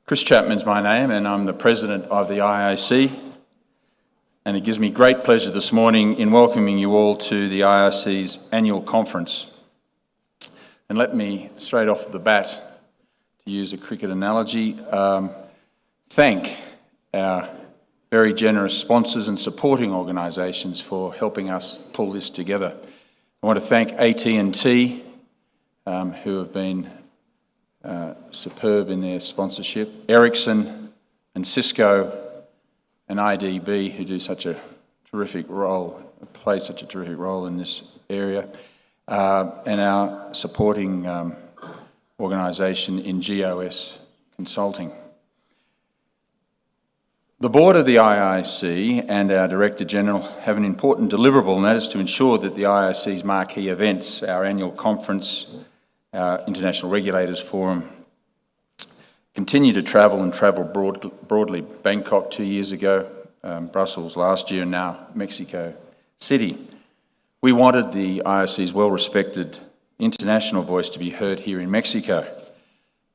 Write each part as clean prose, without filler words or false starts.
Chris Chapman's my name, and I'm the President of the IIC, and it gives me great pleasure this morning in welcoming you all to the IIC's annual conference. And let me, straight off the bat, to use a cricket analogy, thank our very generous sponsors and supporting organisations for helping us pull this together. I want to thank AT&T, who have been superb in their sponsorship, Ericsson and Cisco and IDB, who do such a terrific role, play such a terrific role in this area, and our supporting organisation in GOS Consulting. The board of the IIC and our Director General have an important deliverable, and that is to ensure that the IIC's marquee events, our annual conference, our International Regulators Forum, continue to travel and travel broadly. Bangkok 2 years ago, Brussels last year, and now Mexico City. We wanted the IIC's well-respected international voice to be heard here in Mexico.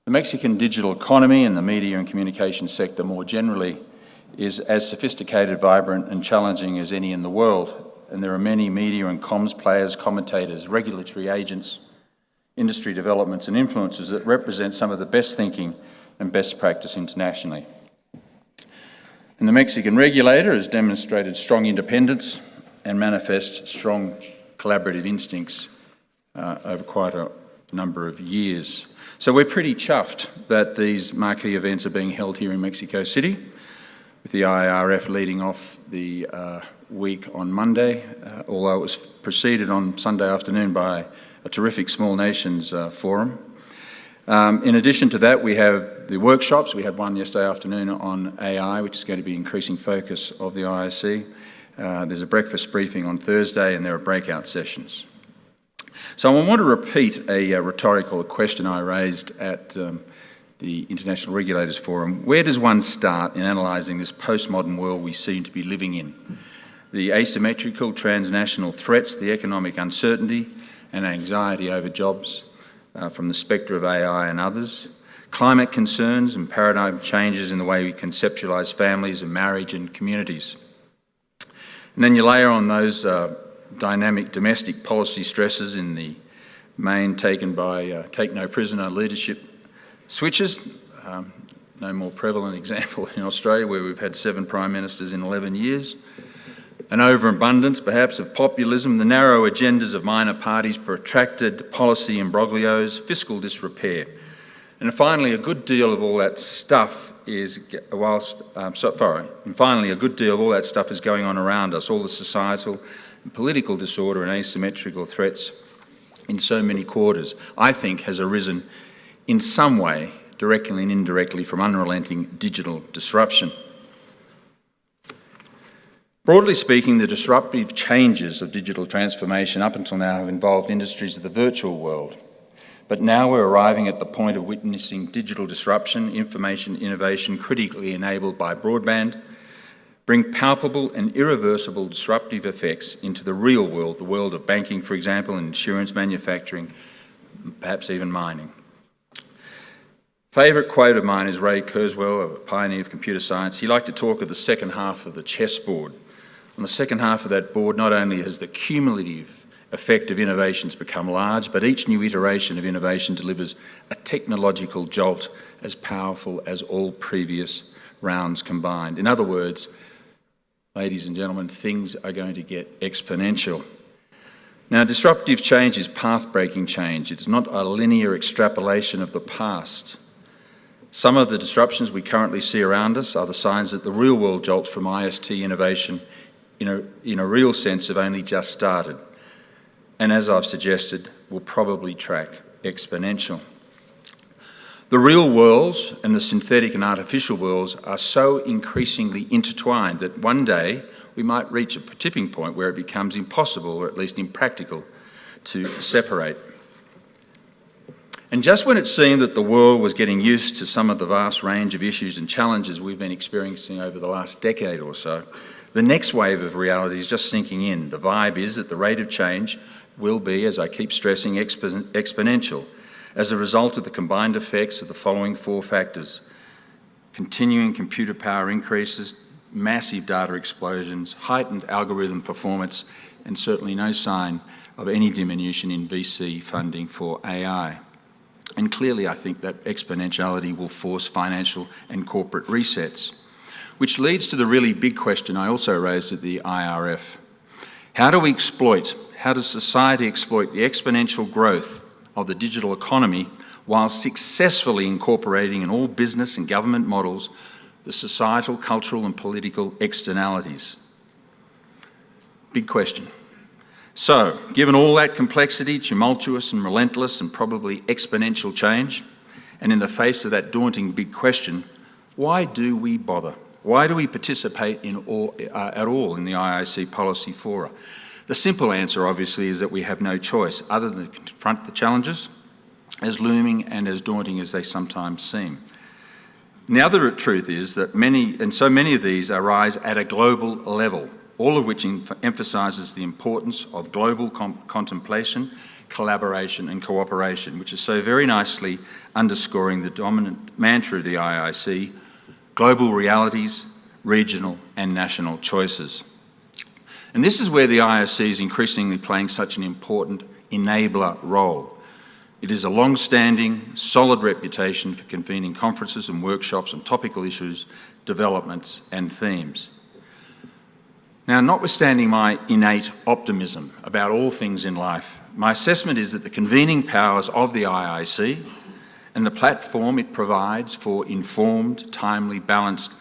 The Mexican digital economy and the media and communication sector more generally is as sophisticated, vibrant and challenging as any in the world, and there are many media and comms players, commentators, regulatory agents, industry developments and influencers that represent some of the best thinking and best practice internationally. And the Mexican regulator has demonstrated strong independence and manifests strong collaborative instincts over quite a number of years. So we're pretty chuffed that these marquee events are being held here in Mexico City, with the IRF leading off the week on Monday, although it was preceded on Sunday afternoon by a terrific Small Nations forum. In addition to that, we have the workshops. We had one yesterday afternoon on AI, which is going to be increasing focus of the IIC. There's a breakfast briefing on Thursday, and there are breakout sessions. So I want to repeat a rhetorical question I raised at the International Regulators Forum. Where does one start in analysing this postmodern world we seem to be living in? The asymmetrical transnational threats, the economic uncertainty and anxiety over jobs from the spectre of AI and others, climate concerns and paradigm changes in the way we conceptualise families and marriage and communities. And then you layer on those dynamic domestic policy stresses in the main taken by take no prisoner leadership switches, no more prevalent example in Australia where we've had 7 prime ministers in 11 years, an overabundance perhaps of populism, the narrow agendas of minor parties, protracted policy imbroglios, fiscal disrepair. And finally, a good deal of all that stuff is, finally a good deal of all that stuff is going on around us, all the societal and political disorder and asymmetrical threats in so many quarters, I think has arisen in some way, directly and indirectly, from unrelenting digital disruption. Broadly speaking, the disruptive changes of digital transformation up until now have involved industries of the virtual world. But now we're arriving at the point of witnessing digital disruption, information innovation critically enabled by broadband, bring palpable and irreversible disruptive effects into the real world, the world of banking, for example, and insurance, manufacturing, perhaps even mining. Favourite quote of mine is Ray Kurzweil, a pioneer of computer science. He liked to talk of the second half of the chessboard. On the second half of that board, not only has the cumulative effect of innovations become large, but each new iteration of innovation delivers a technological jolt as powerful as all previous rounds combined. In other words, ladies and gentlemen, things are going to get exponential. Now, disruptive change is path-breaking change. It's not a linear extrapolation of the past. Some of the disruptions we currently see around us are the signs that the real-world jolts from IST innovation in a real sense have only just started, and as I've suggested, will probably track exponential. The real worlds and the synthetic and artificial worlds are so increasingly intertwined that one day we might reach a tipping point where it becomes impossible, or at least impractical, to separate. And just when it seemed that the world was getting used to some of the vast range of issues and challenges we've been experiencing over the last decade or so, the next wave of reality is just sinking in. The vibe is that the rate of change will be, as I keep stressing, exponential. as a result of the combined effects of the following four factors: continuing computer power increases, massive data explosions, heightened algorithm performance, and certainly no sign of any diminution in VC funding for AI. And clearly, I think that exponentiality will force financial and corporate resets, which leads to the really big question I also raised at the IRF. How does society exploit the exponential growth of the digital economy while successfully incorporating in all business and government models the societal, cultural and political externalities? Big question. So, given all that complexity, tumultuous and relentless and probably exponential change, and in the face of that daunting big question, why do we bother? Why do we participate at all in the IIC policy fora? The simple answer, obviously, is that we have no choice other than to confront the challenges, as looming and as daunting as they sometimes seem. The other truth is that so many of these arise at a global level, all of which emphasises the importance of global contemplation, collaboration and cooperation, which is so very nicely underscoring the dominant mantra of the IIC: global realities, regional and national choices. And this is where the IIC is increasingly playing such an important enabler role. It is a long-standing, solid reputation for convening conferences and workshops on topical issues, developments and themes. Now, notwithstanding my innate optimism about all things in life, my assessment is that the convening powers of the IIC and the platform it provides for informed, timely, balanced,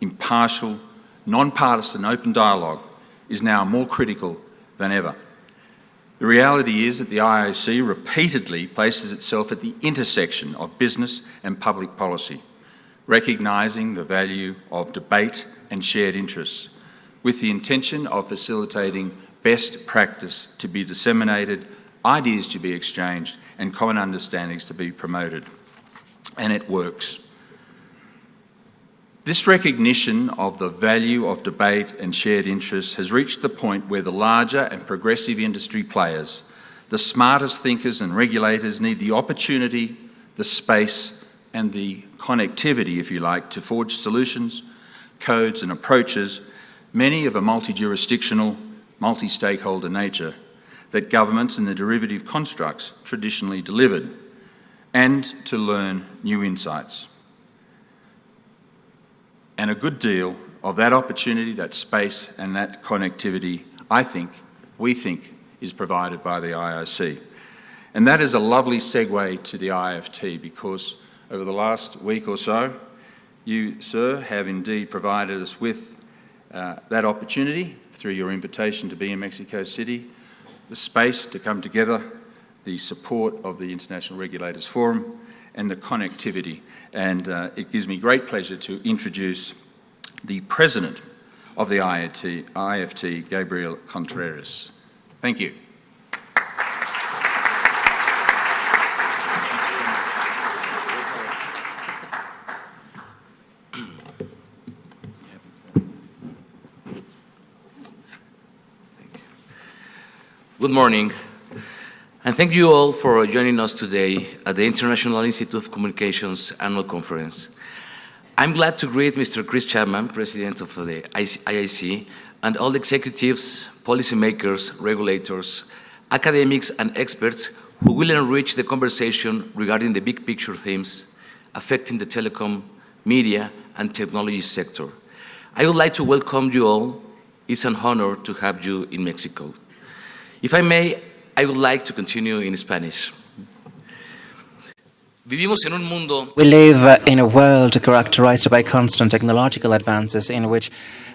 impartial, non-partisan open dialogue is now more critical than ever. The reality is that the IIC repeatedly places itself at the intersection of business and public policy, recognising the value of debate and shared interests, with the intention of facilitating best practice to be disseminated, ideas to be exchanged, and common understandings to be promoted. And it works. This recognition of the value of debate and shared interests has reached the point where the larger and progressive industry players, the smartest thinkers and regulators, need the opportunity, the space and the connectivity, if you like, to forge solutions, codes and approaches, many of a multi-jurisdictional, multi-stakeholder nature, that governments and the derivative constructs traditionally delivered, and to learn new insights. And a good deal of that opportunity, that space and that connectivity, we think, is provided by the IIC. And that is a lovely segue to the IFT, because over the last week or so, you, sir, have indeed provided us with that opportunity through your invitation to be in Mexico City, the space to come together, the support of the International Regulators Forum, and the connectivity. And it gives me great pleasure to introduce the President of the IFT, Gabriel Contreras. Thank you. Good morning, and thank you all for joining us today at the International Institute of Communications Annual Conference. I'm glad to greet Mr. Chris Chapman, President of the IIC, and all executives, policymakers, regulators, academics, and experts who will enrich the conversation regarding the big picture themes affecting the telecom, media, and technology sector. I would like to welcome you all. It's an honor to have you in Mexico. If I may, I would like to continue in Spanish. We live in a world characterized by constant technological advances in which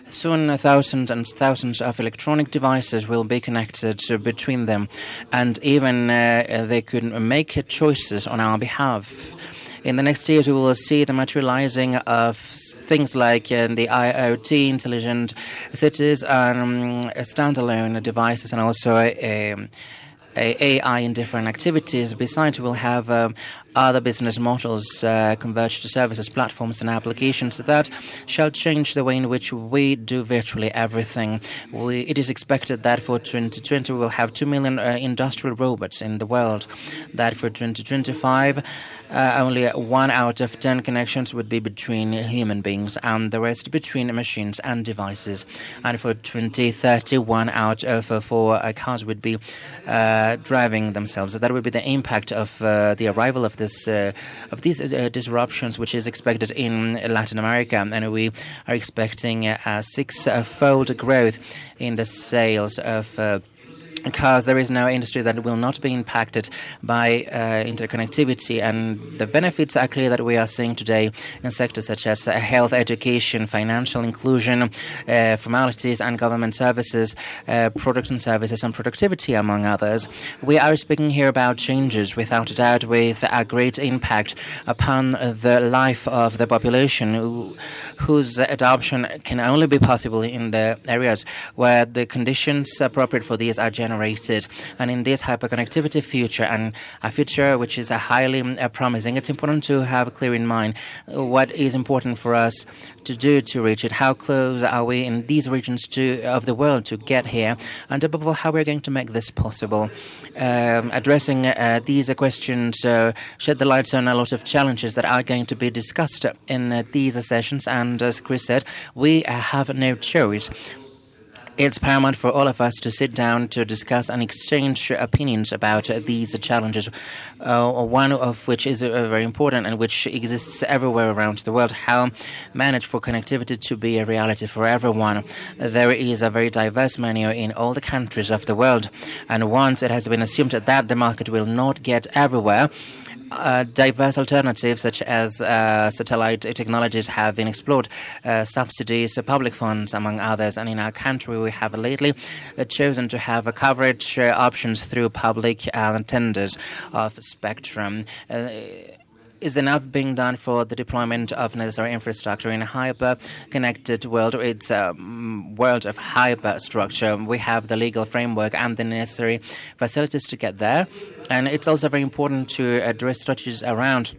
soon thousands and thousands of electronic devices will be connected between them, and even they could make choices on our behalf. In the next years, we will see the materializing of things like the IoT, intelligent cities, standalone devices, and also AI in different activities. Besides, we'll have other business models, converged services, platforms and applications that shall change the way in which we do virtually everything. It is expected that for 2020 we will have 2 million industrial robots in the world, that for 2025 only 1 out of 10 connections would be between human beings and the rest between machines and devices. And for 2030, 1 out of 4 cars would be driving themselves. That would be the impact of the arrival of these disruptions, which is expected in Latin America. And we are expecting a 6-fold growth in the sales of cars. There is no industry that will not be impacted by interconnectivity, and the benefits are clear that we are seeing today in sectors such as health, education, financial inclusion, formalities and government services, products and services and productivity, among others. We are speaking here about changes, without a doubt, with a great impact upon the life of the population, whose adoption can only be possible in the areas where the conditions appropriate for these are generated. And in this hyperconnectivity future, and a future which is highly promising, it's important to have clear in mind what is important for us to do to reach it. How close are we in these regions of the world to get here, and above all, how we're going to make this possible. Addressing these questions shed the light on a lot of challenges that are going to be discussed in these sessions, and as Chris said, we have no choice. It's paramount for all of us to sit down to discuss and exchange opinions about these challenges, one of which is very important and which exists everywhere around the world: how manage for connectivity to be a reality for everyone. There is a very diverse menu in all the countries of the world, and once it has been assumed that the market will not get everywhere, diverse alternatives such as satellite technologies have been explored, subsidies, public funds, among others. And in our country, we have lately chosen to have coverage options through public tenders of spectrum. Is enough being done for the deployment of necessary infrastructure in a hyper-connected world? It's a world of hyperstructure. We have the legal framework and the necessary facilities to get there. And it's also very important to address strategies around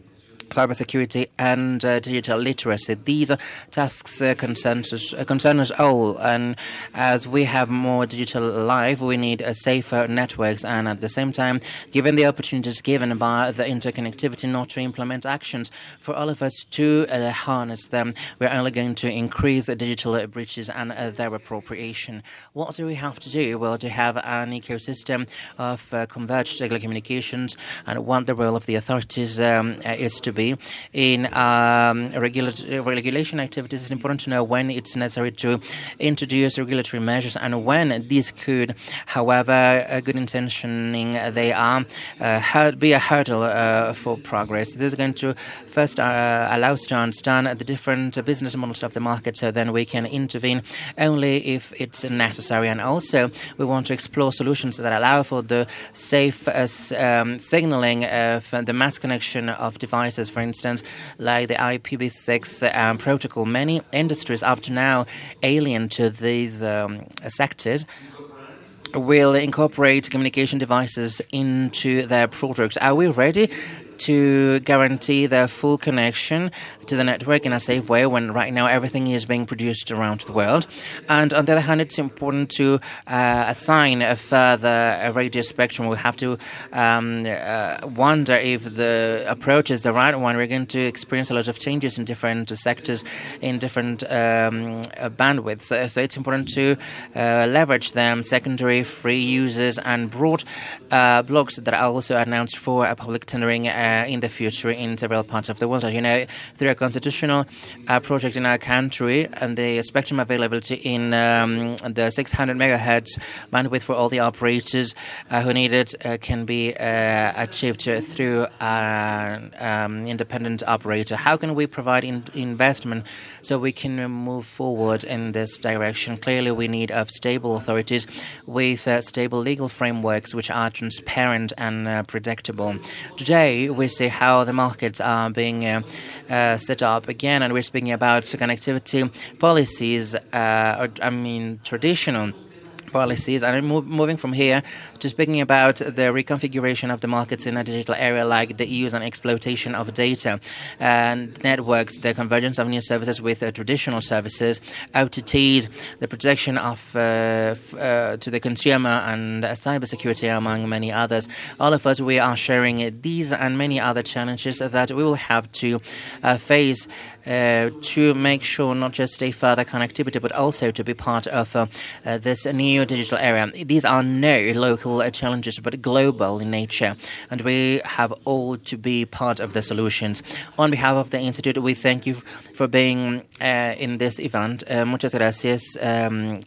cybersecurity and digital literacy. These tasks concern us all, and as we have more digital life, we need safer networks, and at the same time, given the opportunities given by the interconnectivity, not to implement actions for all of us to harness them, we're only going to increase digital breaches and their appropriation. What do we have to do? Well, to have an ecosystem of converged telecommunications, and what the role of the authorities is to be in regulation activities. It's important to know when it's necessary to introduce regulatory measures and when these could, however good intentioning they are, be a hurdle for progress. This is going to first allow us to understand the different business models of the market, so then we can intervene only if it's necessary. And also, we want to explore solutions that allow for the safe signaling of the mass connection of devices, for instance, like the IPv6 protocol. Many industries up to now alien to these sectors will incorporate communication devices into their products. Are we ready to guarantee their full connection to the network in a safe way when right now everything is being produced around the world? And on the other hand, it's important to assign a further radio spectrum. We have to wonder if the approach is the right one. We're going to experience a lot of changes in different sectors, in different bandwidths. So it's important to leverage them, secondary, free users, and broad blocks that are also announced for a public tendering in the future in several parts of the world. As you know, through a constitutional project in our country, and the spectrum availability in the 600 megahertz bandwidth for all the operators who need it can be achieved through an independent operator. How can we provide investment so we can move forward in this direction? Clearly, we need of stable authorities with stable legal frameworks which are transparent and predictable. Today, we see how the markets are being set up again, and we're speaking about connectivity policies, traditional policies. And moving from here to speaking about the reconfiguration of the markets in a digital area, like the use and exploitation of data and networks, the convergence of new services with traditional services, OTTs, the protection of to the consumer, and cybersecurity, among many others. All of us, we are sharing these and many other challenges that we will have to face to make sure not just a further connectivity, but also to be part of this new digital area. These are no local challenges, but global in nature, and we have all to be part of the solutions. On behalf of the Institute, we thank you for being in this event. Muchas gracias,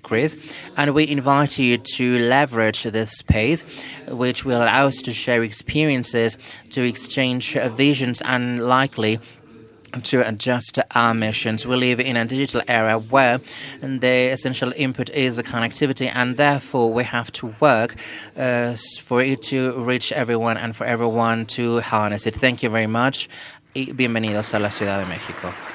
Chris. And we invite you to leverage this space, which will allow us to share experiences, to exchange visions, and likely to adjust our missions. We live in a digital era where the essential input is the connectivity, and therefore we have to work for it to reach everyone and for everyone to harness it. Thank you very much y bienvenidos a la Ciudad de México.